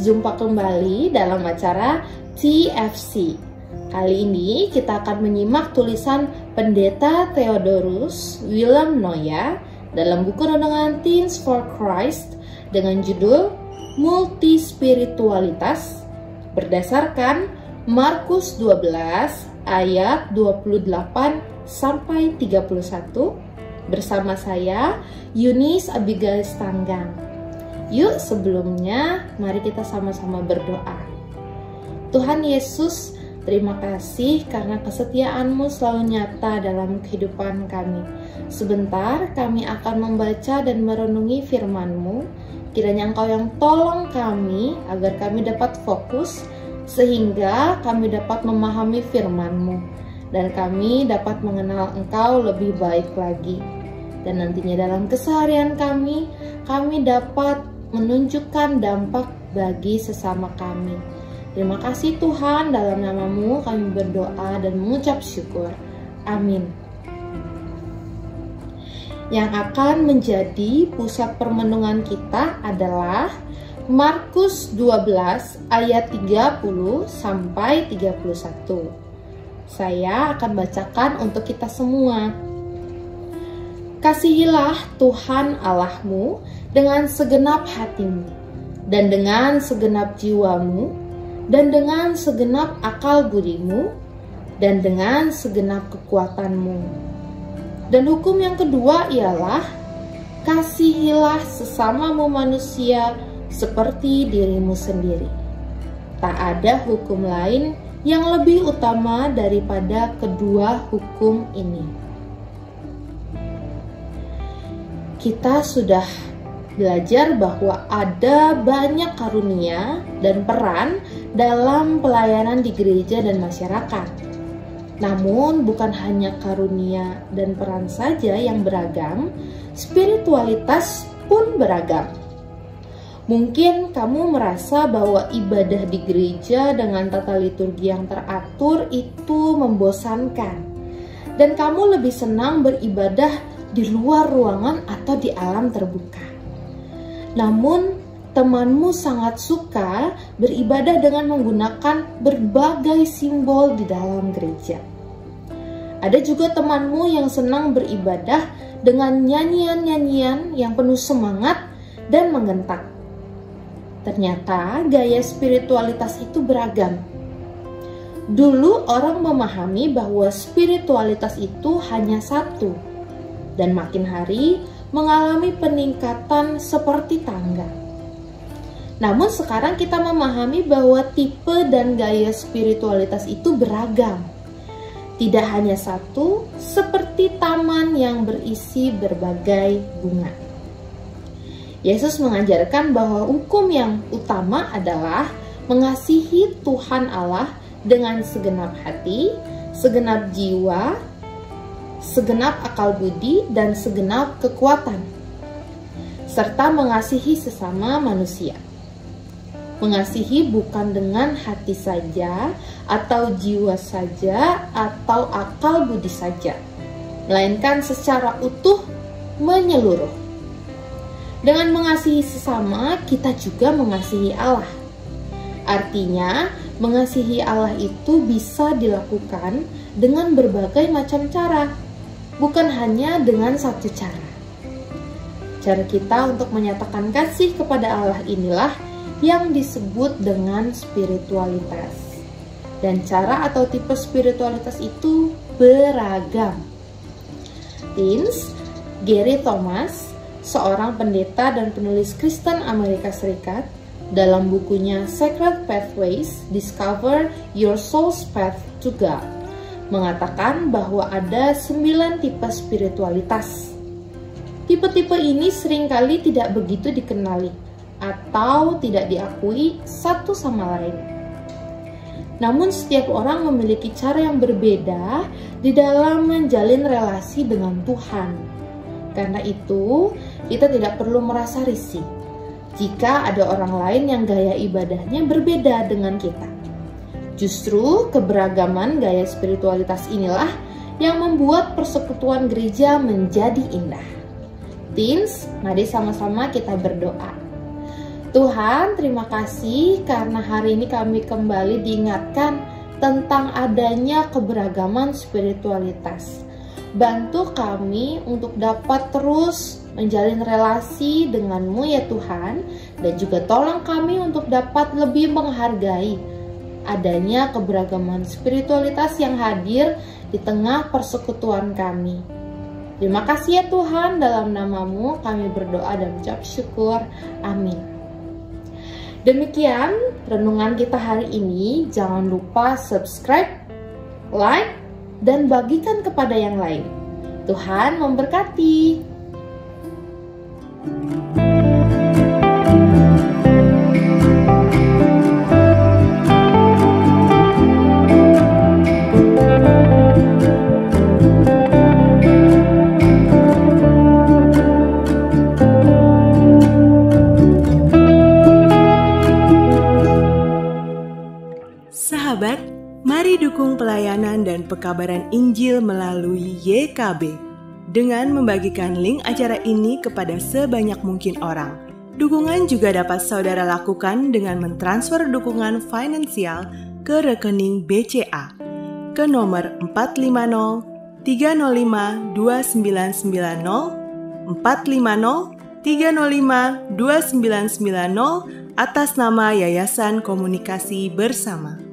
berjumpa kembali dalam acara TFC. Kali ini kita akan menyimak tulisan Pendeta Theodorus Willem Noya dalam buku renungan Teens for Christ dengan judul Multispiritualitas berdasarkan Markus 12 ayat 28 sampai 31 bersama saya Eunice Abigail Stanggang. Yuk sebelumnya mari kita sama-sama berdoa. Tuhan Yesus, terima kasih karena kesetiaan-Mu selalu nyata dalam kehidupan kami. Sebentar kami akan membaca dan merenungi firman-Mu. Kiranya Engkau yang tolong kami agar kami dapat fokus sehingga kami dapat memahami firman-Mu dan kami dapat mengenal Engkau lebih baik lagi. Dan nantinya dalam keseharian kami dapat menunjukkan dampak bagi sesama kami. Terima kasih Tuhan, dalam nama-Mu kami berdoa dan mengucap syukur. Amin. Yang akan menjadi pusat permenungan kita adalah Markus 12 ayat 30 sampai 31. Saya akan bacakan untuk kita semua. Kasihilah Tuhan Allahmu dengan segenap hatimu, dan dengan segenap jiwamu, dan dengan segenap akal budimu, dan dengan segenap kekuatanmu. Dan hukum yang kedua ialah, kasihilah sesamamu manusia seperti dirimu sendiri. Tak ada hukum lain yang lebih utama daripada kedua hukum ini. Kita sudah belajar bahwa ada banyak karunia dan peran dalam pelayanan di gereja dan masyarakat. Namun bukan hanya karunia dan peran saja yang beragam, spiritualitas pun beragam. Mungkin kamu merasa bahwa ibadah di gereja dengan tata liturgi yang teratur itu membosankan, dan kamu lebih senang beribadah di luar ruangan atau di alam terbuka. Namun, temanmu sangat suka beribadah dengan menggunakan berbagai simbol di dalam gereja. Ada juga temanmu yang senang beribadah dengan nyanyian-nyanyian yang penuh semangat dan menggentak. Ternyata gaya spiritualitas itu beragam. Dulu orang memahami bahwa spiritualitas itu hanya satu, dan makin hari mengalami peningkatan seperti tangga. Namun sekarang kita memahami bahwa tipe dan gaya spiritualitas itu beragam. Tidak hanya satu, seperti taman yang berisi berbagai bunga. Yesus mengajarkan bahwa hukum yang utama adalah mengasihi Tuhan Allah dengan segenap hati, segenap jiwa, segenap akal budi, dan segenap kekuatan, serta mengasihi sesama manusia. Mengasihi bukan dengan hati saja, atau jiwa saja, atau akal budi saja, melainkan secara utuh menyeluruh. Dengan mengasihi sesama, kita juga mengasihi Allah. Artinya, mengasihi Allah itu bisa dilakukan dengan berbagai macam cara, bukan hanya dengan satu cara. Cara kita untuk menyatakan kasih kepada Allah inilah yang disebut dengan spiritualitas. Dan cara atau tipe spiritualitas itu beragam. Teens, Gary Thomas, seorang pendeta dan penulis Kristen Amerika Serikat, dalam bukunya Sacred Pathways, Discover Your Soul's Path to God, mengatakan bahwa ada 9 tipe spiritualitas. Tipe-tipe ini seringkali tidak begitu dikenali atau tidak diakui satu sama lain. Namun setiap orang memiliki cara yang berbeda di dalam menjalin relasi dengan Tuhan. Karena itu, kita tidak perlu merasa risih jika ada orang lain yang gaya ibadahnya berbeda dengan kita. Justru keberagaman gaya spiritualitas inilah yang membuat persekutuan gereja menjadi indah. Teens, mari sama-sama kita berdoa. Tuhan, terima kasih karena hari ini kami kembali diingatkan tentang adanya keberagaman spiritualitas. Bantu kami untuk dapat terus menjalin relasi denganmu ya Tuhan, dan juga tolong kami untuk dapat lebih menghargai adanya keberagaman spiritualitas yang hadir di tengah persekutuan kami. Terima kasih ya Tuhan, dalam namamu kami berdoa dan mengucap syukur. Amin. Demikian renungan kita hari ini. Jangan lupa subscribe, like, dan bagikan kepada yang lain. Tuhan memberkati. Sahabat, mari dukung pelayanan dan pekabaran Injil melalui YKB dengan membagikan link acara ini kepada sebanyak mungkin orang. Dukungan juga dapat saudara lakukan dengan mentransfer dukungan finansial ke rekening BCA ke nomor 450 305 2990 450 305 2990 atas nama Yayasan Komunikasi Bersama.